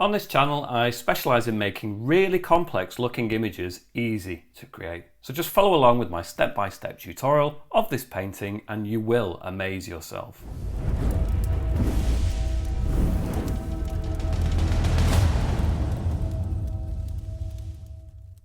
On this channel, I specialise in making really complex looking images easy to create. So just follow along with my step-by-step tutorial of this painting and you will amaze yourself.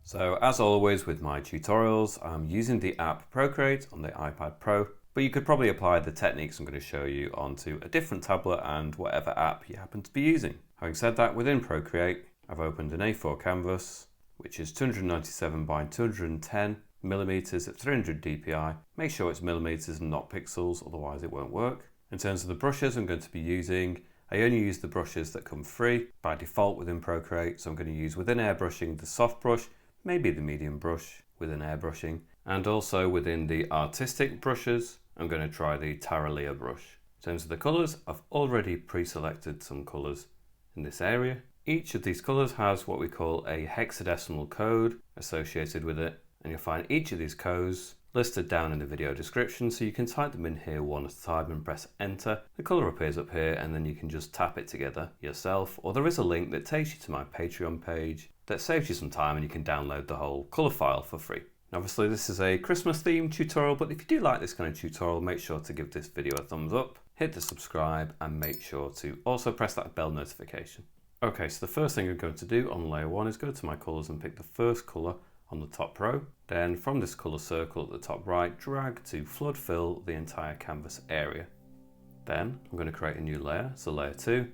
So as always with my tutorials, I'm using the app Procreate on the iPad Pro, but you could probably apply the techniques I'm going to show you onto a different tablet and whatever app you happen to be using. Having said that, within Procreate, I've opened an A4 canvas, which is 297 by 210 millimeters at 300 dpi. Make sure it's millimeters and not pixels, otherwise it won't work. In terms of the brushes I'm going to be using, I only use the brushes that come free by default within Procreate, so I'm going to use within airbrushing the soft brush, maybe the medium brush within airbrushing, and also within the artistic brushes, I'm going to try the Terra brush. In terms of the colours, I've already pre-selected some colours in this area. Each of these colours has what we call a hexadecimal code associated with it, and you'll find each of these codes listed down in the video description, so you can type them in here one at a time and press enter. The colour appears up here and then you can just tap it together yourself, or there is a link that takes you to my Patreon page that saves you some time and you can download the whole colour file for free. Obviously this is a Christmas themed tutorial, but if you do like this kind of tutorial, make sure to give this video a thumbs up, hit the subscribe and make sure to also press that bell notification. Okay, so the first thing I'm going to do on layer 1 is go to my colours and pick the first colour on the top row. Then from this colour circle at the top right, drag to flood fill the entire canvas area. Then I'm going to create a new layer, so layer 2,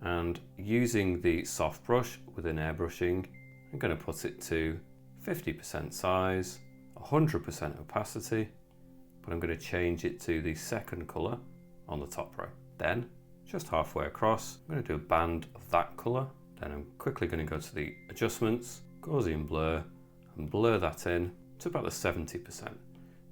and using the soft brush within airbrushing, I'm going to put it to 50% size, 100% opacity, but I'm going to change it to the second colour on the top row. Then, just halfway across, I'm going to do a band of that colour. Then I'm quickly going to go to the adjustments, Gaussian blur, and blur that in to about the 70%.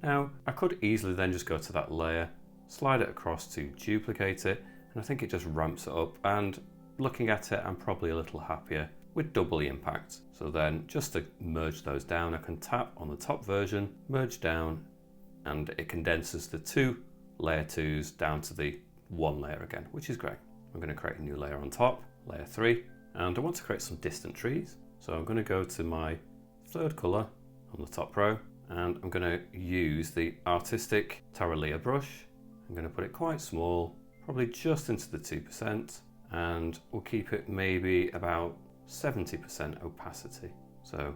Now, I could easily then just go to that layer, slide it across to duplicate it, and I think it just ramps it up, and looking at it, I'm probably a little happier with double the impact. So then just to merge those down, I can tap on the top version, merge down, and it condenses the two layer 2s down to the one layer again, which is great. I'm going to create a new layer on top, layer 3, and I want to create some distant trees. So I'm going to go to my third colour on the top row, and I'm going to use the artistic Terra brush. I'm going to put it quite small, probably just into the 2%, and we'll keep it maybe about 70% opacity. So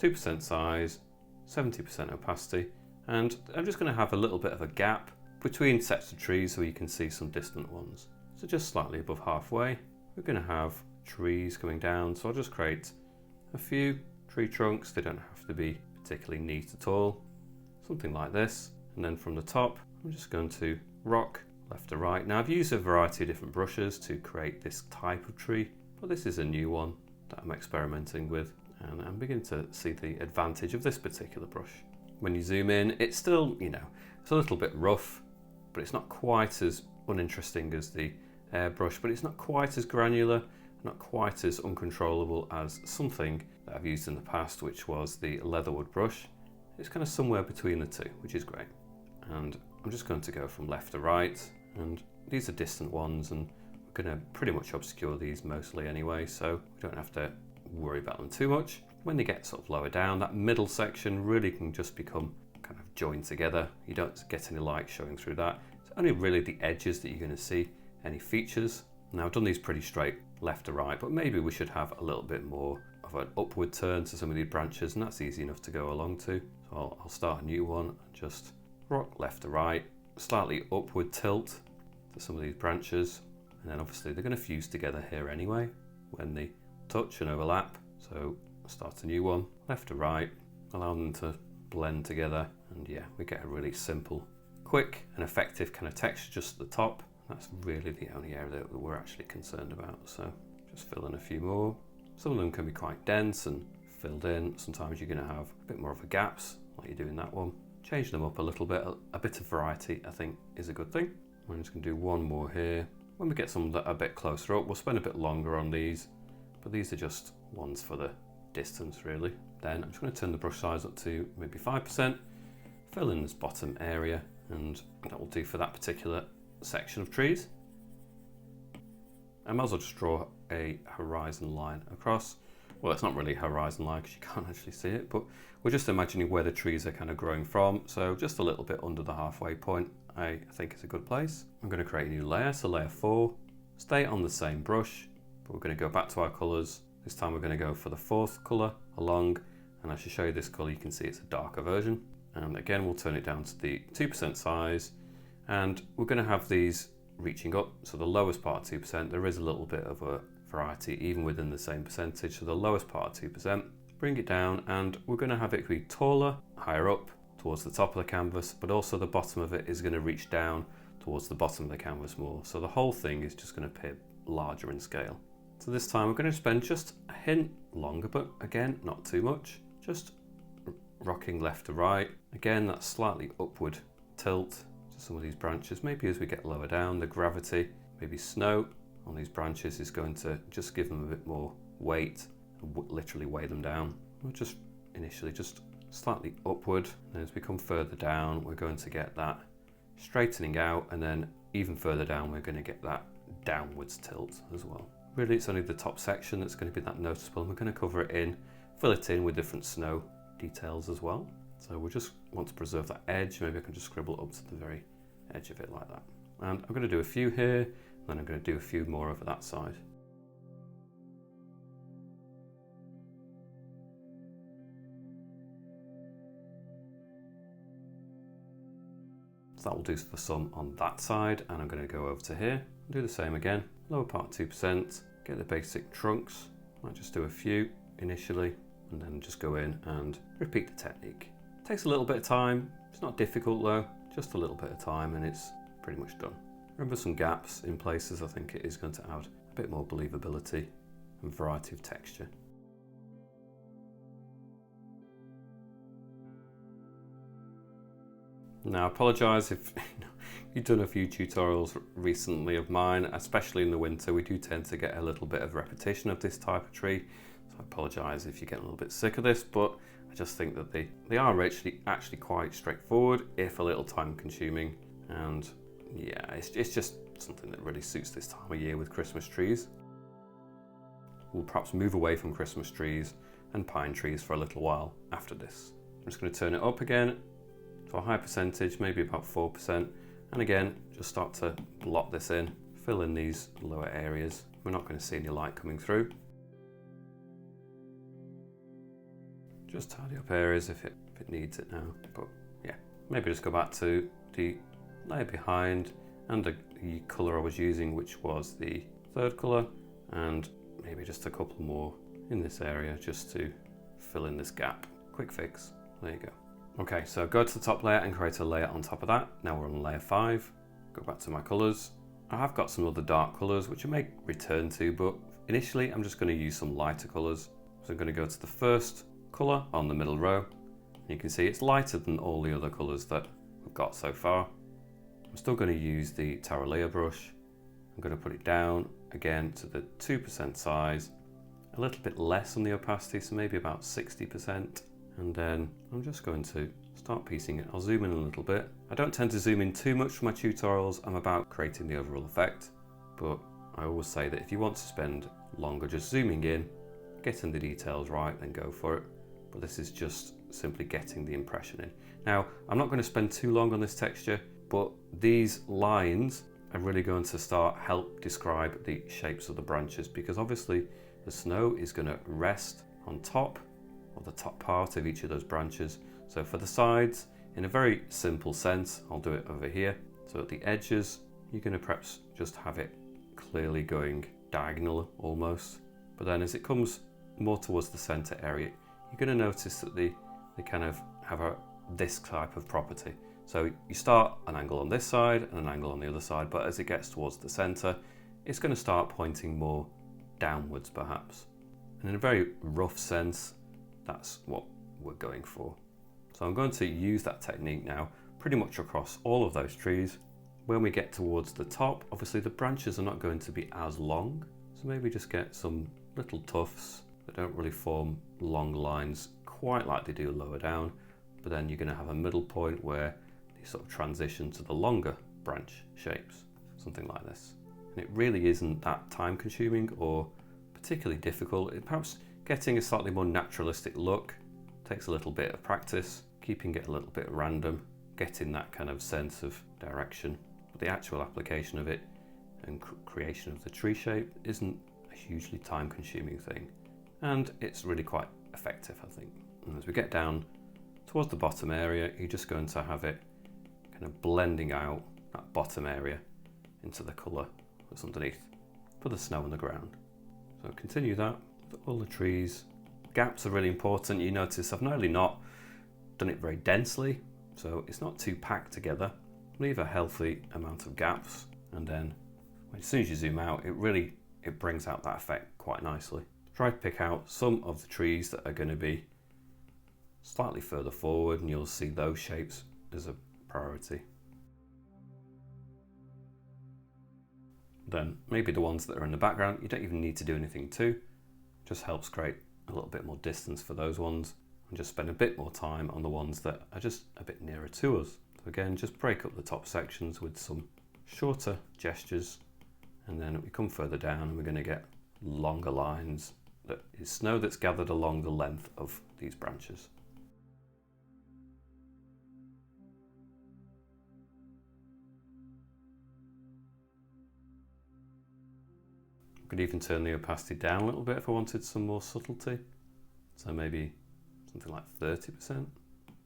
2% size, 70% opacity, and I'm just going to have a little bit of a gap between sets of trees so you can see some distant ones. So just slightly above halfway, we're going to have trees coming down, so I'll just create a few tree trunks. They don't have to be particularly neat at all, something like this. And then from the top, I'm just going to rock left to right. Now I've used a variety of different brushes to create this type of tree, but this is a new one that I'm experimenting with, and I'm beginning to see the advantage of this particular brush. When you zoom in, it's still, it's a little bit rough, but it's not quite as uninteresting as the airbrush, but it's not quite as granular, not quite as uncontrollable as something that I've used in the past, which was the leatherwood brush. It's kind of somewhere between the two, which is great. And I'm just going to go from left to right, and these are distant ones, and we're going to pretty much obscure these mostly anyway, so we don't have to worry about them too much. When they get sort of lower down, that middle section really can just become kind of joined together. You don't get any light showing through that. It's only really the edges that you're going to see any features. Now I've done these pretty straight left to right, but maybe we should have a little bit more of an upward turn to some of these branches, and that's easy enough to go along to. So I'll start a new one and just rock left to right, slightly upward tilt to some of these branches, and then obviously they're going to fuse together here anyway when they touch and overlap. So I'll start a new one, left to right, allow them to blend together, and yeah, we get a really simple, quick and effective kind of texture just at the top. That's really the only area that we're actually concerned about. So just fill in a few more. Some of them can be quite dense and filled in. Sometimes you're going to have a bit more of a gaps like you do in that one. Change them up a little bit. A bit of variety I think is a good thing. I'm just going to do one more here. When we get some that are a bit closer up, we'll spend a bit longer on these, but these are just ones for the distance really. Then I'm just going to turn the brush size up to maybe 5%, fill in this bottom area, and that will do for that particular section of trees. I might as well just draw a horizon line across. Well, it's not really a horizon line because you can't actually see it, but we're just imagining where the trees are kind of growing from. So just a little bit under the halfway point, I think is a good place. I'm going to create a new layer, so layer 4, stay on the same brush, but we're going to go back to our colors. This time we're going to go for the 4th color along, and I should show you this color. You can see it's a darker version. And again, we'll turn it down to the 2% size, and we're going to have these reaching up. So the lowest part 2%, there is a little bit of a variety even within the same percentage. So the lowest part 2%, bring it down, and we're going to have it be taller, higher up towards the top of the canvas, but also the bottom of it is going to reach down towards the bottom of the canvas more. So the whole thing is just going to appear larger in scale. So this time we're going to spend just a hint longer, but again, not too much. Just rocking left to right. Again, that slightly upward tilt to some of these branches. Maybe as we get lower down, the gravity, maybe snow on these branches is going to just give them a bit more weight, literally weigh them down. We'll just initially just slightly upward, and as we come further down, we're going to get that straightening out, and then even further down, we're going to get that downwards tilt as well. Really, it's only the top section that's going to be that noticeable, and we're going to cover it in, fill it in with different snow details as well. So we just want to preserve that edge. Maybe I can just scribble up to the very edge of it like that. And I'm going to do a few here, and then I'm going to do a few more over that side. So that will do for some on that side, and I'm going to go over to here and do the same again. Lower part 2%, get the basic trunks. Might just do a few initially, and then just go in and repeat the technique. It takes a little bit of time. It's not difficult though, just a little bit of time, and it's pretty much done. Remember some gaps in places. I think it is going to add a bit more believability and variety of texture. Now, I apologise if you've done a few tutorials recently of mine, especially in the winter. We do tend to get a little bit of repetition of this type of tree, so I apologise if you get a little bit sick of this, but I just think that they are actually quite straightforward, if a little time consuming, and yeah, it's just something that really suits this time of year with Christmas trees. We'll perhaps move away from Christmas trees and pine trees for a little while after this. I'm just going to turn it up again to a high percentage, maybe about 4%, and again, just start to blot this in, fill in these lower areas. We're not going to see any light coming through. Just tidy up areas if it needs it now, but yeah, maybe just go back to the layer behind and the colour I was using, which was the 3rd colour, and maybe just a couple more in this area just to fill in this gap. Quick fix, there you go. Okay, so go to the top layer and create a layer on top of that. Now we're on layer 5. Go back to my colours. I have got some other dark colours which I may return to, but initially I'm just going to use some lighter colours. So I'm going to go to the 1st colour on the middle row. You can see it's lighter than all the other colours that we've got so far. I'm still going to use the Tower Layer brush. I'm going to put it down again to the 2% size, a little bit less on the opacity, so maybe about 60%. And then I'm just going to start piecing it. I'll zoom in a little bit. I don't tend to zoom in too much for my tutorials. I'm about creating the overall effect, but I always say that if you want to spend longer just zooming in, getting the details right, then go for it. But this is just simply getting the impression in. Now, I'm not going to spend too long on this texture, but these lines are really going to help describe the shapes of the branches, because obviously the snow is going to rest on top of the top part of each of those branches. So for the sides, in a very simple sense, I'll do it over here. So at the edges, you're going to perhaps just have it clearly going diagonal almost. But then as it comes more towards the center area, you're going to notice that they kind of have this type of property. So you start an angle on this side and an angle on the other side, but as it gets towards the center, it's going to start pointing more downwards perhaps. And in a very rough sense, that's what we're going for. So I'm going to use that technique now pretty much across all of those trees. When we get towards the top, obviously the branches are not going to be as long, so maybe just get some little tufts that don't really form long lines quite like they do lower down, but then you're going to have a middle point where you sort of transition to the longer branch shapes, something like this. And it really isn't that time consuming or particularly difficult. Perhaps getting a slightly more naturalistic look takes a little bit of practice, keeping it a little bit random, getting that kind of sense of direction. But the actual application of it and creation of the tree shape isn't a hugely time consuming thing. And it's really quite effective, I think. And as we get down towards the bottom area, you're just going to have it kind of blending out that bottom area into the colour that's underneath for the snow on the ground. So continue that with all the trees. Gaps are really important. You notice I've not done it very densely, so it's not too packed together. Leave a healthy amount of gaps, and then as soon as you zoom out, it brings out that effect quite nicely. Try to pick out some of the trees that are going to be slightly further forward, and you'll see those shapes as a priority. Then maybe the ones that are in the background, you don't even need to do anything to. It just helps create a little bit more distance for those ones, and just spend a bit more time on the ones that are just a bit nearer to us. So again, just break up the top sections with some shorter gestures, and then we come further down and we're going to get longer lines. That is snow that's gathered along the length of these branches. I could even turn the opacity down a little bit if I wanted some more subtlety. So maybe something like 30%.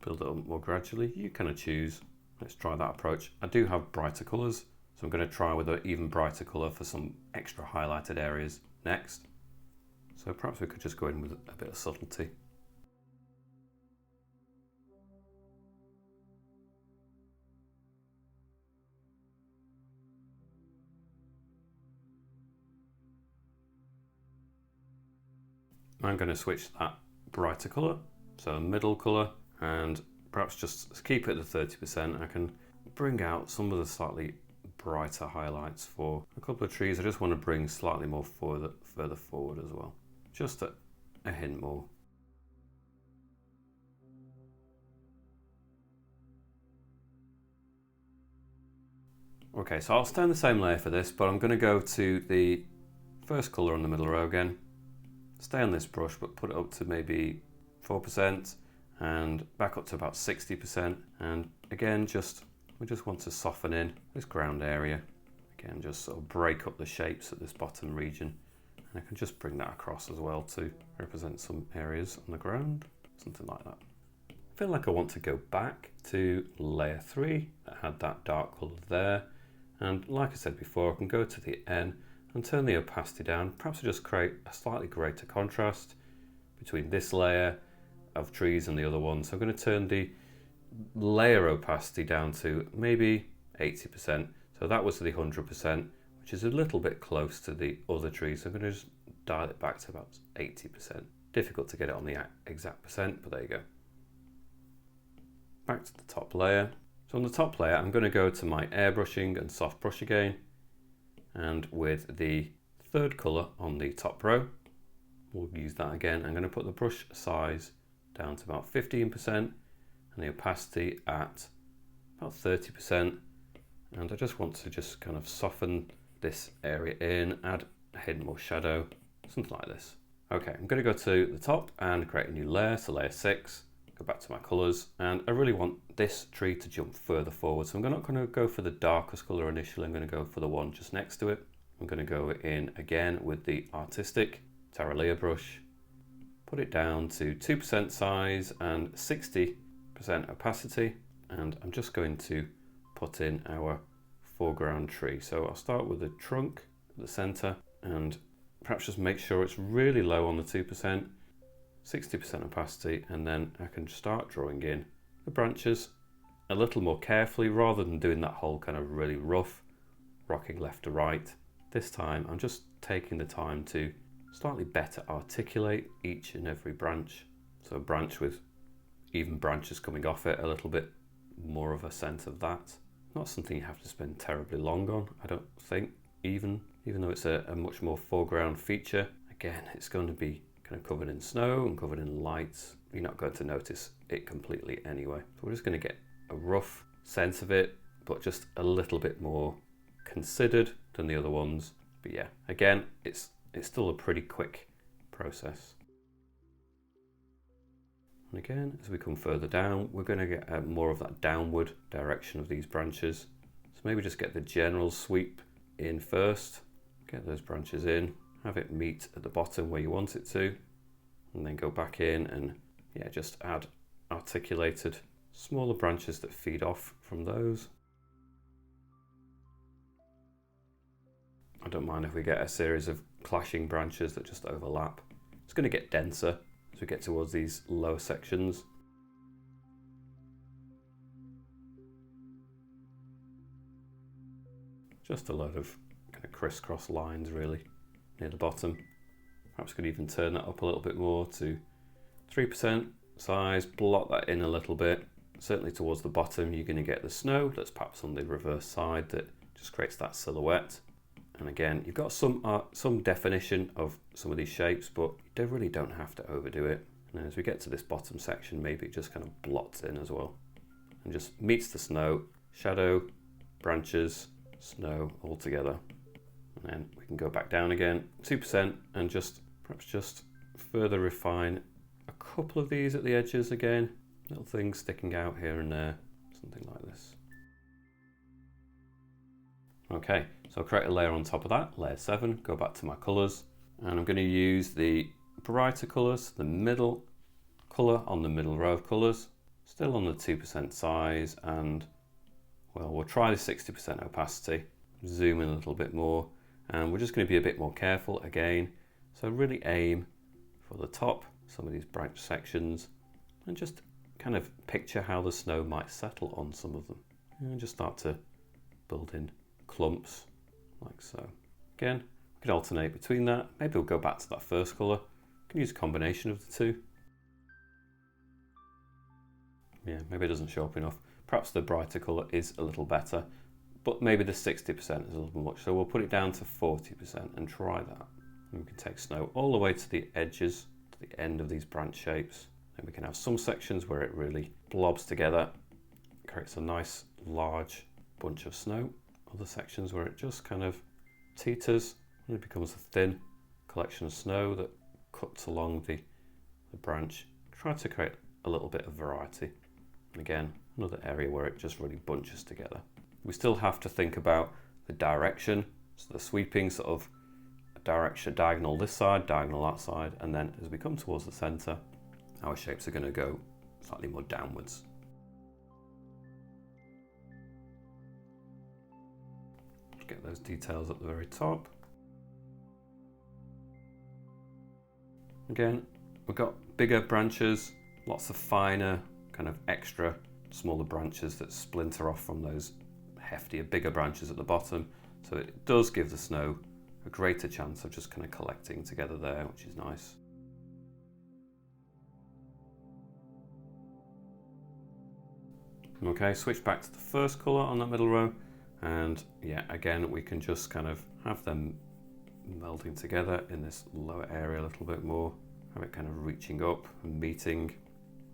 Build it up more gradually. You kind of choose. Let's try that approach. I do have brighter colours, so I'm going to try with an even brighter colour for some extra highlighted areas next. So perhaps we could just go in with a bit of subtlety. I'm going to switch that brighter colour, so a middle colour, and perhaps just keep it at 30%. I can bring out some of the slightly brighter highlights for a couple of trees. I just want to bring slightly more further forward as well, just a hint more. Okay, so I'll stay on the same layer for this, but I'm going to go to the first colour on the middle row again. Stay on this brush, but put it up to maybe 4% and back up to about 60%. And again, we just want to soften in this ground area. Again, just sort of break up the shapes at this bottom region. And I can just bring that across as well to represent some areas on the ground, something like that. I feel like I want to go back to layer 3 that had that dark colour there. And like I said before, I can go to the N and turn the opacity down. Perhaps I just create a slightly greater contrast between this layer of trees and the other one. So I'm going to turn the layer opacity down to maybe 80%. So that was the 100%, which is a little bit close to the other trees. So I'm going to just dial it back to about 80%. Difficult to get it on the exact percent, but there you go. Back to the top layer. So on the top layer, I'm going to go to my airbrushing and soft brush again. And with the third colour on the top row, we'll use that again. I'm going to put the brush size down to about 15% and the opacity at about 30%. And I just want to just kind of soften this area in, add a hint more shadow, something like this. Okay, I'm going to go to the top and create a new layer, so layer 6. Go back to my colours, and I really want this tree to jump further forward, so I'm not going to go for the darkest colour initially. I'm going to go for the one just next to it. I'm going to go in again with the artistic Terralia brush, put it down to 2% size and 60% opacity, and I'm just going to put in our foreground tree. So I'll start with the trunk at the centre, and perhaps just make sure it's really low on the 2%, 60% opacity, and then I can start drawing in the branches a little more carefully rather than doing that whole kind of really rough rocking left to right. This time I'm just taking the time to slightly better articulate each and every branch. So a branch with even branches coming off it, a little bit more of a sense of that. Not something you have to spend terribly long on, I don't think, even though it's a much more foreground feature. Again, it's going to be kind of covered in snow and covered in lights. You're not going to notice it completely anyway. So we're just going to get a rough sense of it, but just a little bit more considered than the other ones. But yeah, again, it's still a pretty quick process. And again, as we come further down, we're going to get more of that downward direction of these branches. So maybe just get the general sweep in first, get those branches in, have it meet at the bottom where you want it to, and then go back in and yeah, just add articulated smaller branches that feed off from those. I don't mind if we get a series of clashing branches that just overlap. It's going to get denser as we get towards these lower sections. Just a load of kind of crisscross lines really near the bottom. Perhaps could even turn that up a little bit more to 3% size, blot that in a little bit. Certainly towards the bottom you're going to get the snow that's perhaps on the reverse side that just creates that silhouette. And again, you've got some definition of some of these shapes, but you really don't have to overdo it. And then as we get to this bottom section, maybe it just kind of blots in as well and just meets the snow, shadow, branches, snow all together. And then we can go back down again, 2%, and perhaps just further refine a couple of these at the edges again, little things sticking out here and there, something like this. Okay, so I'll create a layer on top of that, layer 7, go back to my colours, and I'm going to use the brighter colours, the middle colour on the middle row of colours, still on the 2% size, and well, we'll try the 60% opacity, zoom in a little bit more, and we're just going to be a bit more careful again. So really aim for the top, some of these branch sections, and just kind of picture how the snow might settle on some of them. And just start to build in clumps like so. Again, we could alternate between that. Maybe we'll go back to that first colour. We can use a combination of the two. Yeah, maybe it doesn't show up enough. Perhaps the brighter colour is a little better, but maybe the 60% is a little bit much. So we'll put it down to 40% and try that. And we can take snow all the way to the edges, to the end of these branch shapes. And we can have some sections where it really blobs together, creates a nice large bunch of snow. Other sections where it just kind of teeters and it becomes a thin collection of snow that cuts along the branch. Try to create a little bit of variety. And again, another area where it just really bunches together. We still have to think about the direction, so the sweeping sort of direction, diagonal this side, diagonal that side, and then as we come towards the center, our shapes are going to go slightly more downwards. Get those details at the very top. Again, we've got bigger branches, lots of finer, kind of extra smaller branches that splinter off from those heftier, bigger branches at the bottom. So it does give the snow a greater chance of just kind of collecting together there, which is nice. Okay, switch back to the first colour on that middle row. And yeah, again, we can just kind of have them melding together in this lower area a little bit more, have it kind of reaching up and meeting.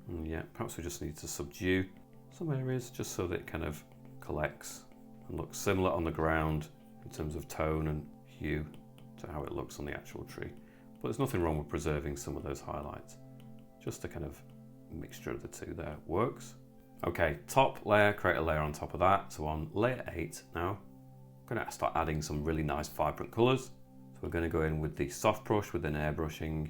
And yeah, perhaps we just need to subdue some areas just so that it kind of collects and looks similar on the ground in terms of tone and hue to how it looks on the actual tree. But there's nothing wrong with preserving some of those highlights. Just a kind of mixture of the two there works. Okay, top layer, create a layer on top of that. So on layer 8 now, I'm going to start adding some really nice vibrant colours. So we're going to go in with the soft brush with an airbrushing.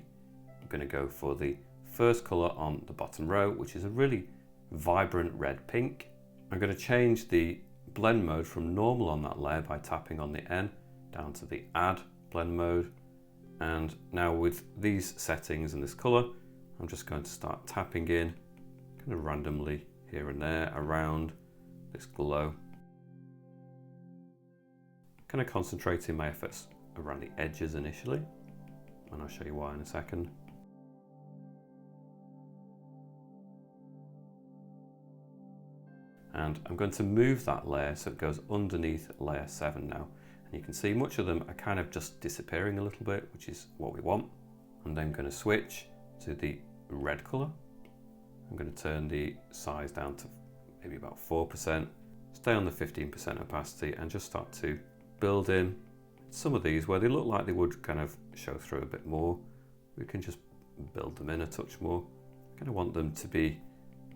I'm going to go for the first colour on the bottom row, which is a really vibrant red pink. I'm going to change the blend mode from normal on that layer by tapping on the N down to the add blend mode. And now with these settings and this colour, I'm just going to start tapping in kind of randomly here and there around this glow. Kind of concentrating my efforts around the edges initially, and I'll show you why in a second. And I'm going to move that layer so it goes underneath layer 7 now. And you can see much of them are kind of just disappearing a little bit, which is what we want. And then I'm going to switch to the red colour. I'm going to turn the size down to maybe about 4%, stay on the 15% opacity and just start to build in Some of these where they look like they would kind of show through a bit more, we can just build them in a touch more. I kind of want them to be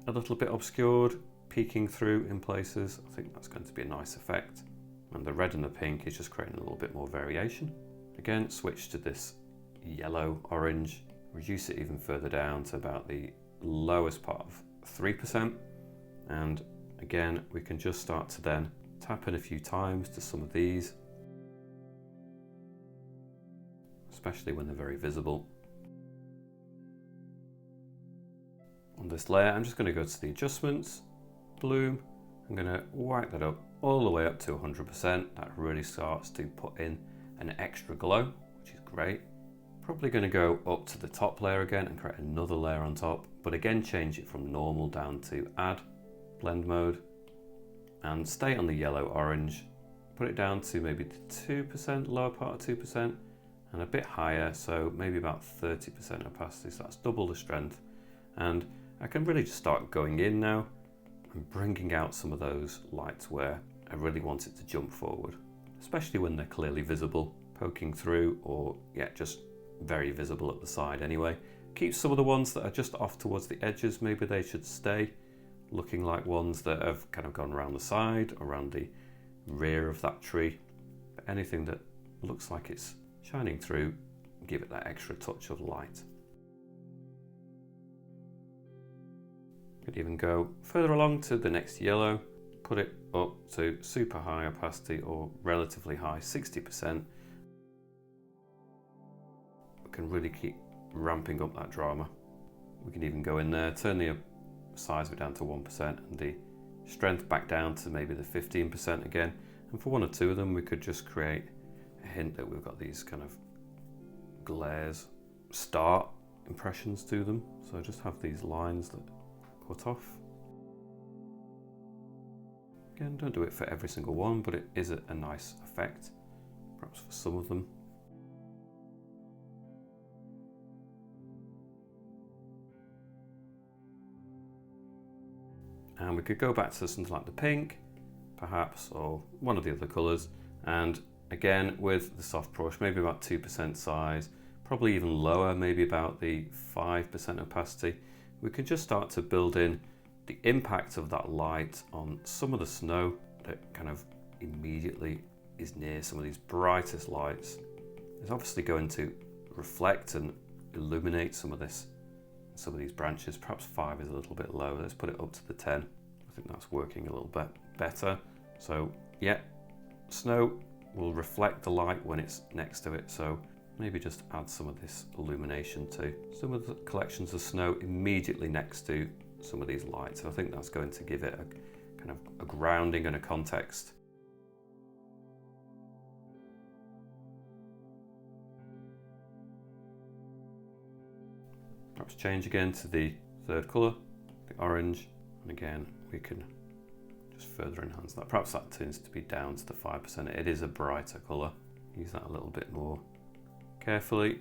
a little bit obscured, peeking through in places. I think that's going to be a nice effect. And the red and the pink is just creating a little bit more variation. Again, switch to this yellow orange, reduce it even further down to about the lowest part of 3%. And again, we can just start to then tap in a few times to some of these, especially when they're very visible. On this layer, I'm just going to go to the adjustments, bloom. I'm going to whack that up all the way up to 100%. That really starts to put in an extra glow, which is great. Probably going to go up to the top layer again and create another layer on top, but again change it from normal down to add, blend mode, and stay on the yellow orange. Put it down to maybe the 2%, lower part of 2%, and a bit higher, so maybe about 30% opacity, so that's double the strength. And I can really just start going in now and bringing out some of those lights where I really want it to jump forward, especially when they're clearly visible, poking through, or just very visible at the side anyway. Keep some of the ones that are just off towards the edges, maybe they should stay looking like ones that have kind of gone around the side, around the rear of that tree. But anything that looks like it's shining through, give it that extra touch of light. Could even go further along to the next yellow, put it up to super high opacity or relatively high, 60%. We can really keep ramping up that drama. We can even go in there, turn the size of it down to 1% and the strength back down to maybe the 15% again. And for one or two of them, we could just create a hint that we've got these kind of glares, start impressions to them. So just have these lines that cut off. Again, don't do it for every single one, but it is a nice effect, perhaps for some of them. And we could go back to something like the pink, perhaps, or one of the other colours. And again, with the soft brush, maybe about 2% size, probably even lower, maybe about the 5% opacity. We can just start to build in the impact of that light on some of the snow that kind of immediately is near some of these brightest lights. It's obviously going to reflect and illuminate some of these branches. Perhaps 5 is a little bit low. Let's put it up to the 10. I think that's working a little bit better. So yeah, snow will reflect the light when it's next to it. So maybe just add some of this illumination to some of the collections of snow immediately next to some of these lights. And I think that's going to give it a kind of a grounding and a context. Perhaps change again to the third colour, the orange, and again we can just further enhance that. Perhaps that tends to be down to the 5%. It is a brighter colour. Use that a little bit more carefully.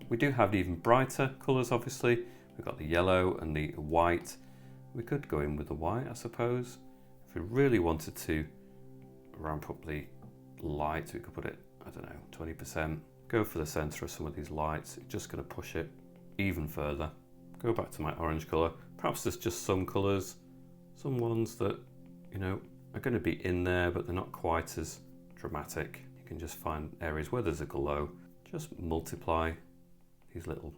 We do have even brighter colours, obviously. We've got the yellow and the white. We could go in with the white, I suppose. If we really wanted to ramp up the light, we could put it, I don't know, 20%. Go for the centre of some of these lights. It's just going to push it even further. Go back to my orange colour. Perhaps there's just some colours, some ones that, are going to be in there, but they're not quite as dramatic. You can just find areas where there's a glow. Just multiply these little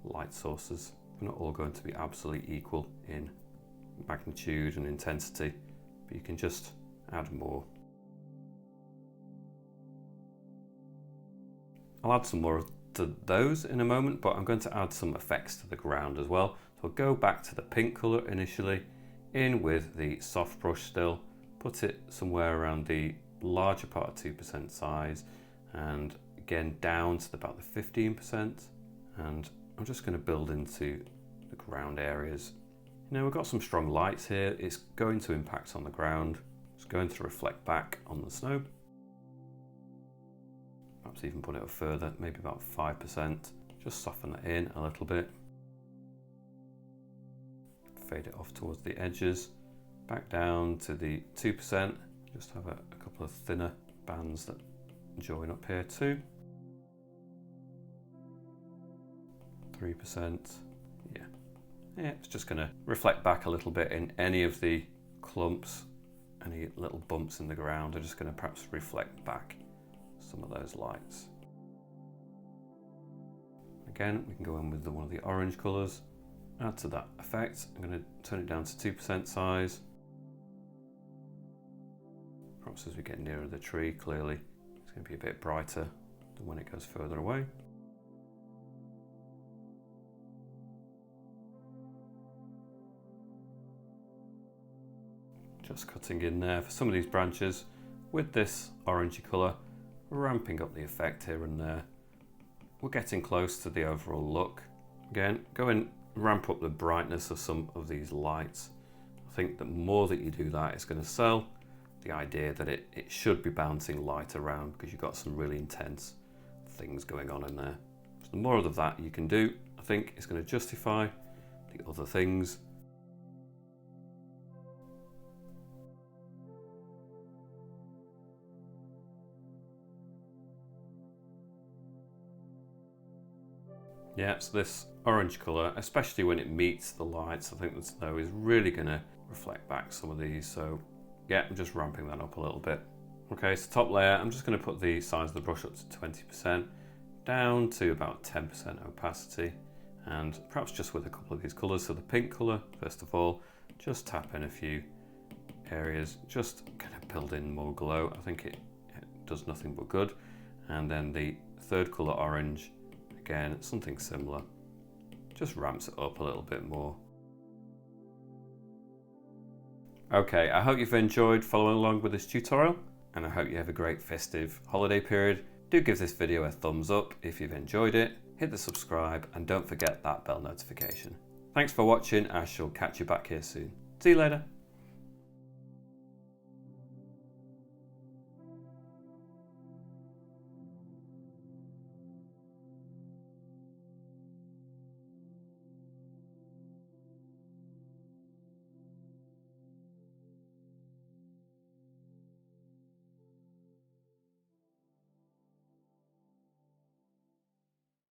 light sources. They're not all going to be absolutely equal in magnitude and intensity, but you can just add more. I'll add some more to those in a moment, but I'm going to add some effects to the ground as well. So I'll go back to the pink colour initially, in with the soft brush still, put it somewhere around the larger part of 2% size, and again down to about the 15%. And I'm just going to build into the ground areas. We've got some strong lights here. It's going to impact on the ground. It's going to reflect back on the snow. Perhaps even put it up further, maybe about 5%. Just soften that in a little bit. Fade it off towards the edges. Back down to the 2%. Just have a couple of thinner bands that join up here too. 3%. Yeah, it's just going to reflect back a little bit in any of the clumps, any little bumps in the ground are just going to perhaps reflect back some of those lights. Again, we can go in with one of the orange colours, add to that effect. I'm going to turn it down to 2% size. Perhaps as we get nearer the tree, clearly it's going to be a bit brighter than when it goes further away. Just cutting in there for some of these branches with this orangey colour, ramping up the effect here and there. We're getting close to the overall look. Again, go and ramp up the brightness of some of these lights. I think the more that you do that, it's going to sell the idea that it should be bouncing light around because you've got some really intense things going on in there. So the more of that you can do, I think it's going to justify the other things. Yeah, so this orange colour, especially when it meets the lights, I think the snow is really going to reflect back some of these. So yeah, I'm just ramping that up a little bit. Okay, so top layer, I'm just going to put the size of the brush up to 20%, down to about 10% opacity, and perhaps just with a couple of these colours. So the pink colour, first of all, just tap in a few areas, just kind of build in more glow. I think it does nothing but good. And then the third colour, orange, again, something similar, just ramps it up a little bit more. Okay, I hope you've enjoyed following along with this tutorial, and I hope you have a great festive holiday period. Do give this video a thumbs up if you've enjoyed it, hit the subscribe, and don't forget that bell notification. Thanks for watching, I shall catch you back here soon. See you later.